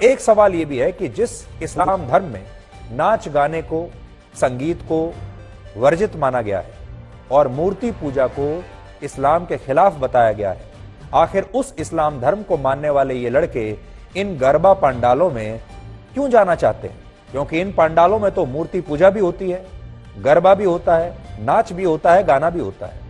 एक सवाल यह भी है कि जिस इस्लाम धर्म में नाच गाने को, संगीत को वर्जित माना गया है और मूर्ति पूजा को इस्लाम के खिलाफ बताया गया है, आखिर उस इस्लाम धर्म को मानने वाले ये लड़के इन गरबा पंडालों में क्यों जाना चाहते हैं? क्योंकि इन पंडालों में तो मूर्ति पूजा भी होती है, गरबा भी होता है, नाच भी होता है, गाना भी होता है।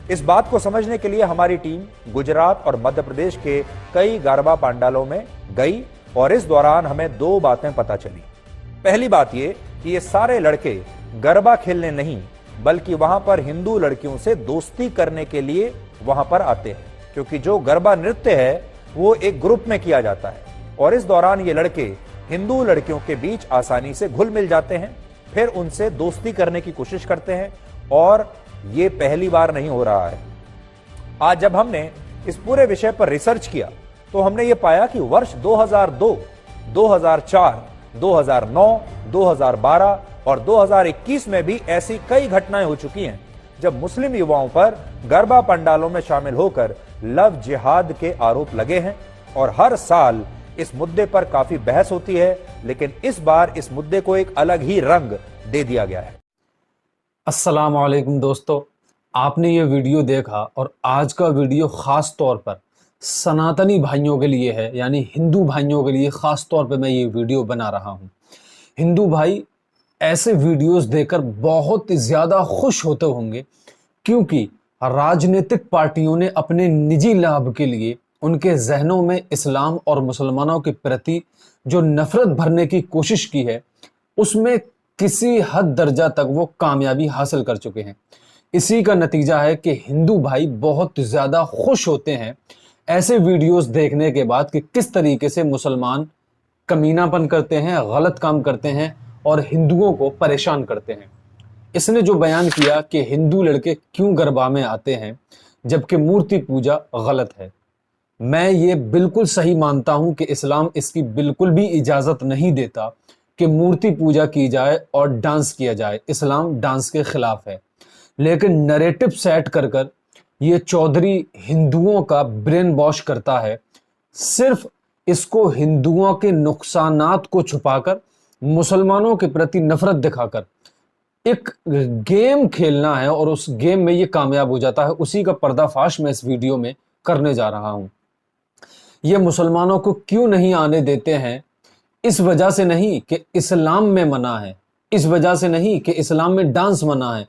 इस बात को समझने के लिए हमारी टीम गुजरात और मध्य प्रदेश के कई गरबा पंडालों में गई और इस दौरान हमें दो बातें पता चली। पहली बात यह कि ये सारे लड़के गरबा खेलने नहीं बल्कि वहां पर हिंदू लड़कियों से दोस्ती करने के लिए वहां पर आते हैं, क्योंकि जो गरबा नृत्य है वो एक ग्रुप में किया जाता है और इस दौरान ये लड़के हिंदू लड़कियों के बीच आसानी से घुल मिल जाते हैं, फिर उनसे दोस्ती करने की कोशिश करते हैं और ये पहली बार नहीं हो रहा है। आज जब हमने इस पूरे विषय पर रिसर्च किया तो हमने ये पाया कि वर्ष 2002, 2004, 2009, 2012 और 2021 में भी ऐसी कई घटनाएं हो चुकी हैं जब मुस्लिम युवाओं पर गरबा पंडालों में शामिल होकर लव जिहाद के आरोप लगे हैं और हर साल इस मुद्दे पर काफी बहस होती है, लेकिन इस बार इस मुद्दे को एक अलग ही रंग दे दिया गया है। अस्सलाम वालेकुम दोस्तों, आपने ये वीडियो देखा और आज का वीडियो ख़ास तौर पर सनातनी भाइयों के लिए है, यानी हिंदू भाइयों के लिए ख़ास तौर पर मैं ये वीडियो बना रहा हूँ। हिंदू भाई ऐसे वीडियोस देखकर बहुत ज़्यादा खुश होते होंगे क्योंकि राजनीतिक पार्टियों ने अपने निजी लाभ के लिए उनके जहनों में इस्लाम और मुसलमानों के प्रति जो नफरत भरने की कोशिश की है उसमें किसी हद दर्जा तक वो कामयाबी हासिल कर चुके हैं। इसी का नतीजा है कि हिंदू भाई बहुत ज़्यादा खुश होते हैं ऐसे वीडियोस देखने के बाद कि किस तरीके से मुसलमान कमीनापन करते हैं, गलत काम करते हैं और हिंदुओं को परेशान करते हैं। इसने जो बयान किया कि हिंदू लड़के क्यों गरबा में आते हैं जबकि मूर्ति पूजा गलत है, मैं ये बिल्कुल सही मानता हूं कि इस्लाम इसकी बिल्कुल भी इजाज़त नहीं देता कि मूर्ति पूजा की जाए और डांस किया जाए। इस्लाम डांस के खिलाफ है, लेकिन नरेटिव सेट कर कर ये चौधरी हिंदुओं का ब्रेन वॉश करता है, सिर्फ इसको हिंदुओं के नुकसानात को छुपाकर मुसलमानों के प्रति नफरत दिखाकर एक गेम खेलना है और उस गेम में ये कामयाब हो जाता है। उसी का पर्दाफाश मैं इस वीडियो में करने जा रहा हूं। ये मुसलमानों को क्यों नहीं आने देते हैं, इस वजह से नहीं कि इस्लाम में मना है, इस वजह से नहीं कि इस्लाम में डांस मना है,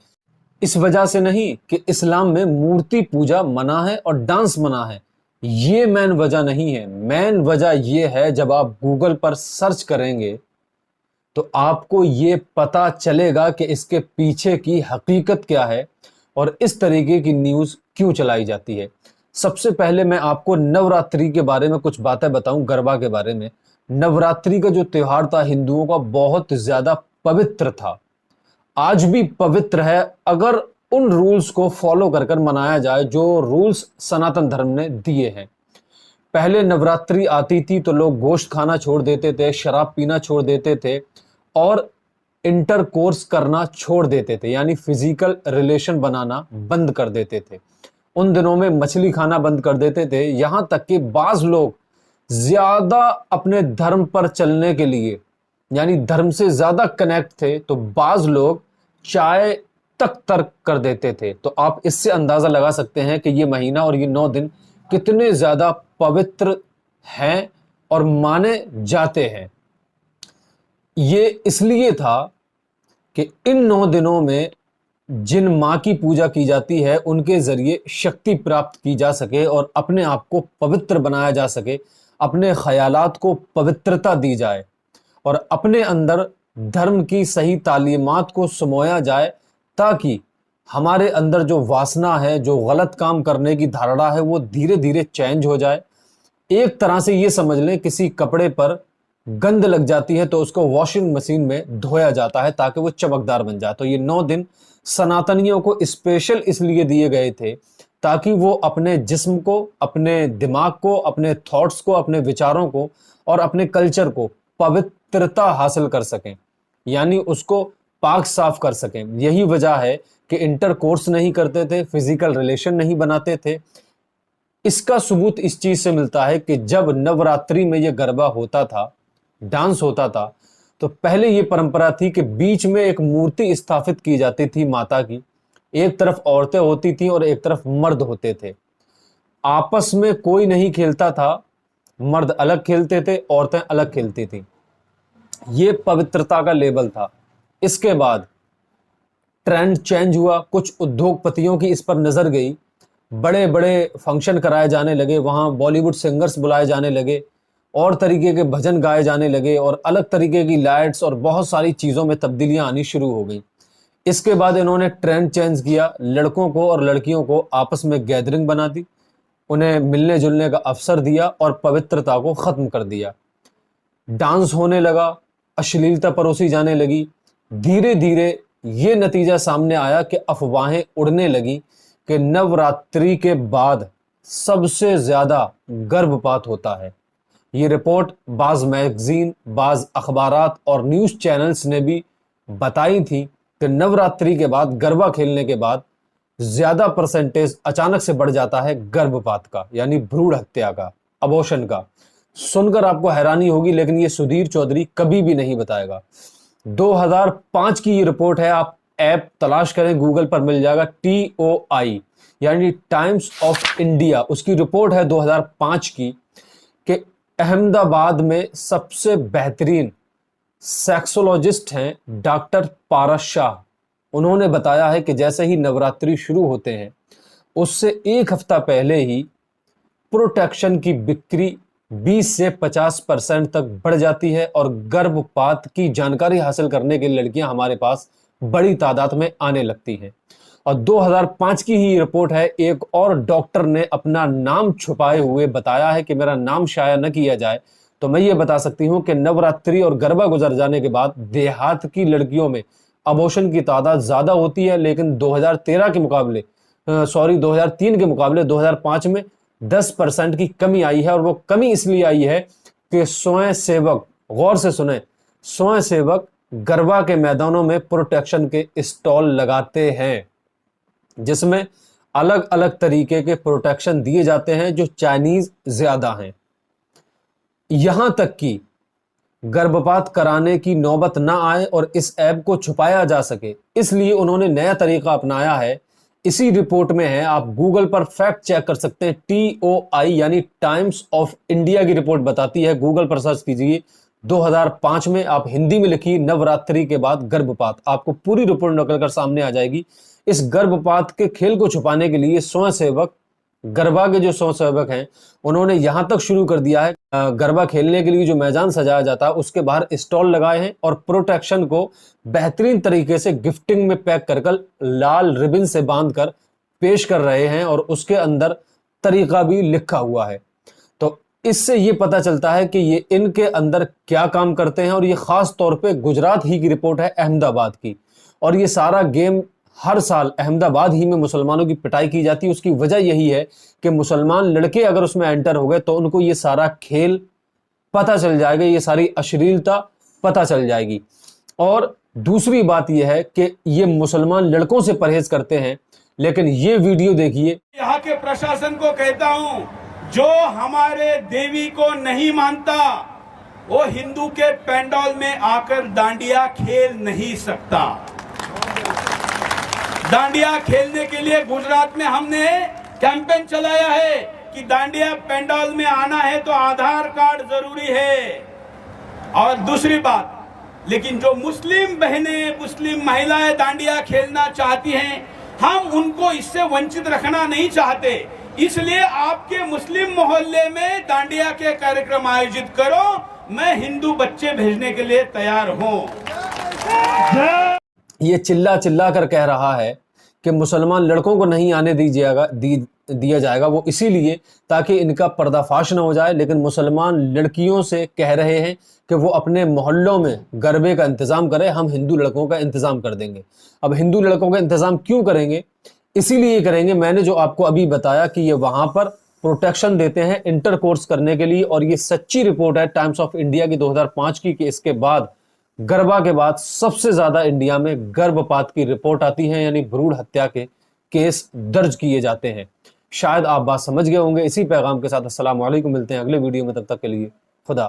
इस वजह से नहीं कि इस्लाम में मूर्ति पूजा मना है और डांस मना है। ये मेन वजह नहीं है। मेन वजह ये है, जब आप गूगल पर सर्च करेंगे तो आपको ये पता चलेगा कि इसके पीछे की हकीकत क्या है और इस तरीके की न्यूज़ क्यों चलाई जाती है। सबसे पहले मैं आपको नवरात्रि के बारे में कुछ बातें बताऊं, गरबा के बारे में। नवरात्रि का जो त्योहार था हिंदुओं का बहुत ज़्यादा पवित्र था, आज भी पवित्र है अगर उन रूल्स को फॉलो कर कर मनाया जाए जो रूल्स सनातन धर्म ने दिए हैं। पहले नवरात्रि आती थी तो लोग गोश्त खाना छोड़ देते थे, शराब पीना छोड़ देते थे और इंटरकोर्स करना छोड़ देते थे, यानी फिजिकल रिलेशन बनाना बंद कर देते थे। उन दिनों में मछली खाना बंद कर देते थे, यहां तक कि बाज लोग ज्यादा अपने धर्म पर चलने के लिए, यानी धर्म से ज्यादा कनेक्ट थे, तो बाज लोग चाय तक तर्क कर देते थे। तो आप इससे अंदाजा लगा सकते हैं कि ये महीना और ये 9 दिन कितने ज्यादा पवित्र हैं और माने जाते हैं। ये इसलिए था कि इन 9 दिनों में जिन माँ की पूजा की जाती है उनके जरिए शक्ति प्राप्त की जा सके और अपने आप को पवित्र बनाया जा सके, अपने ख्यालात को पवित्रता दी जाए और अपने अंदर धर्म की सही तालीमात को समोया जाए, ताकि हमारे अंदर जो वासना है, जो गलत काम करने की धारणा है, वो धीरे धीरे चेंज हो जाए। एक तरह से ये समझ लें, किसी कपड़े पर गंद लग जाती है तो उसको वॉशिंग मशीन में धोया जाता है ताकि वो चमकदार बन जाए। तो ये 9 दिन सनातनियों को स्पेशल इसलिए दिए गए थे ताकि वो अपने जिस्म को, अपने दिमाग को, अपने थॉट्स को, अपने विचारों को और अपने कल्चर को पवित्रता हासिल कर सकें, यानी उसको पाक साफ कर सकें। यही वजह है कि इंटरकोर्स नहीं करते थे, फिजिकल रिलेशन नहीं बनाते थे, इसका सबूत इस चीज से मिलता है कि जब नवरात्रि में यह गरबा होता था, डांस होता था, तो पहले यह परंपरा थी कि बीच में एक मूर्ति स्थापित की जाती थी माता की। एक तरफ औरतें होती थी और एक तरफ मर्द होते थे। आपस में कोई नहीं खेलता था, मर्द अलग खेलते थे, औरतें अलग खेलती थी। ये पवित्रता का लेबल था। इसके बाद ट्रेंड चेंज हुआ, कुछ उद्योगपतियों की इस पर नजर गई, बड़े बड़े फंक्शन कराए जाने लगे, वहां बॉलीवुड सिंगर्स बुलाए जाने लगे और तरीके के भजन गाए जाने लगे और अलग तरीके की लाइट्स और बहुत सारी चीजों में तब्दीलियां आनी शुरू हो गई। इसके बाद इन्होंने ट्रेंड चेंज किया, लड़कों को और लड़कियों को आपस में गैदरिंग बना दी, उन्हें मिलने जुलने का अवसर दिया और पवित्रता को खत्म कर दिया। डांस होने लगा, अश्लीलता परोसी जाने लगी। धीरे धीरे ये नतीजा सामने आया कि अफवाहें उड़ने लगी कि नवरात्रि के बाद सबसे ज्यादा गर्भपात होता है। ये रिपोर्ट बाज मैगजीन, बाज अखबारात और न्यूज चैनल्स ने भी बताई थी कि नवरात्रि के बाद, गरबा खेलने के बाद ज्यादा परसेंटेज अचानक से बढ़ जाता है गर्भपात का, यानी भ्रूण हत्या का, अबॉर्शन का। सुनकर आपको हैरानी होगी, लेकिन ये सुधीर चौधरी कभी भी नहीं बताएगा। 2005 की ये रिपोर्ट है, आप ऐप तलाश करें, गूगल पर मिल जाएगा, TOI यानी टाइम्स ऑफ इंडिया, उसकी रिपोर्ट है 2005 की कि अहमदाबाद में सबसे बेहतरीन सेक्सोलॉजिस्ट हैं डॉक्टर पारस शाह। उन्होंने बताया है कि जैसे ही नवरात्रि शुरू होते हैं उससे एक हफ्ता पहले ही प्रोटेक्शन की बिक्री 20 से 50% तक बढ़ जाती है और गर्भपात की जानकारी हासिल करने के लिए लड़कियां हमारे पास बड़ी तादाद में आने लगती हैं। और 2005 की ही रिपोर्ट है, एक और डॉक्टर ने अपना नाम छुपाए हुए बताया है कि मेरा नाम शाया न किया जाए, तो मैं ये बता सकती हूं कि नवरात्रि और गरबा गुजर जाने के बाद देहात की लड़कियों में अबॉर्शन की तादाद ज्यादा होती है, लेकिन 2013 के मुकाबले 2003 के मुकाबले 2005 में 10% की कमी आई है। और वो कमी इसलिए आई है कि स्वयं सेवक, गौर से सुने, स्वयं सेवक गरबा के मैदानों में प्रोटेक्शन के स्टॉल लगाते हैं जिसमें अलग अलग तरीके के प्रोटेक्शन दिए जाते हैं जो चाइनीज ज्यादा हैं। यहां तक कि गर्भपात कराने की नौबत ना आए और इस ऐप को छुपाया जा सके, इसलिए उन्होंने नया तरीका अपनाया है। इसी रिपोर्ट में है, आप गूगल पर फैक्ट चेक कर सकते हैं। TOI यानी टाइम्स ऑफ इंडिया की रिपोर्ट बताती है, गूगल पर सर्च कीजिए 2005 में, आप हिंदी में लिखिए नवरात्रि के बाद गर्भपात, आपको पूरी रिपोर्ट निकल कर सामने आ जाएगी। इस गर्भपात के खेल को छुपाने के लिए स्वयंसेवक, गरबा के जो स्वयंसेवक हैं, उन्होंने यहां तक शुरू कर दिया है, गरबा खेलने के लिए जो मैदान सजाया जाता है उसके बाहर स्टॉल लगाए हैं और प्रोटेक्शन को बेहतरीन तरीके से गिफ्टिंग में पैक कर लाल रिबन से बांधकर पेश कर रहे हैं और उसके अंदर तरीका भी लिखा हुआ है। तो इससे ये पता चलता है कि ये इनके अंदर क्या काम करते हैं। और ये खास तौर पे गुजरात ही की रिपोर्ट है, अहमदाबाद की। और ये सारा गेम हर साल अहमदाबाद ही में मुसलमानों की पिटाई की जाती है। उसकी वजह यही है कि मुसलमान लड़के अगर उसमें एंटर हो गए तो उनको ये सारा खेल पता चल जाएगा, ये सारी अश्लीलता पता चल जाएगी। और दूसरी बात यह है कि ये मुसलमान लड़कों से परहेज करते हैं। लेकिन ये वीडियो देखिए। यहाँ के प्रशासन को कहता हूं, जो हमारे देवी को नहीं मानता वो हिंदू के पंडाल में आकर डांडिया खेल नहीं सकता। डांडिया खेलने के लिए गुजरात में हमने कैंपेन चलाया है कि डांडिया पंडाल में आना है तो आधार कार्ड जरूरी है। और दूसरी बात, लेकिन जो मुस्लिम बहनें, मुस्लिम महिलाएं डांडिया खेलना चाहती हैं, हम उनको इससे वंचित रखना नहीं चाहते। इसलिए आपके मुस्लिम मोहल्ले में डांडिया के कार्यक्रम आयोजित करो, मैं हिंदू बच्चे भेजने के लिए तैयार हूं। ये चिल्ला चिल्ला कर कह रहा है कि मुसलमान लड़कों को नहीं आने दिया जाएगा, वो इसीलिए ताकि इनका पर्दाफाश न हो जाए। लेकिन मुसलमान लड़कियों से कह रहे हैं कि वो अपने मोहल्लों में गरबे का इंतजाम करें, हम हिंदू लड़कों का इंतजाम कर देंगे। अब हिंदू लड़कों का इंतजाम क्यों करेंगे? इसीलिए करेंगे, मैंने जो आपको अभी बताया कि ये वहां पर प्रोटेक्शन देते हैं इंटरकोर्स करने के लिए। और ये सच्ची रिपोर्ट है टाइम्स ऑफ इंडिया की 2005 की कि इसके बाद, गरबा के बाद सबसे ज्यादा इंडिया में गर्भपात की रिपोर्ट आती है, यानी भ्रूण हत्या के केस दर्ज किए जाते हैं। शायद आप बात समझ गए होंगे। इसी पैगाम के साथ अस्सलाम वालेकुम, मिलते हैं अगले वीडियो में, तब तक के लिए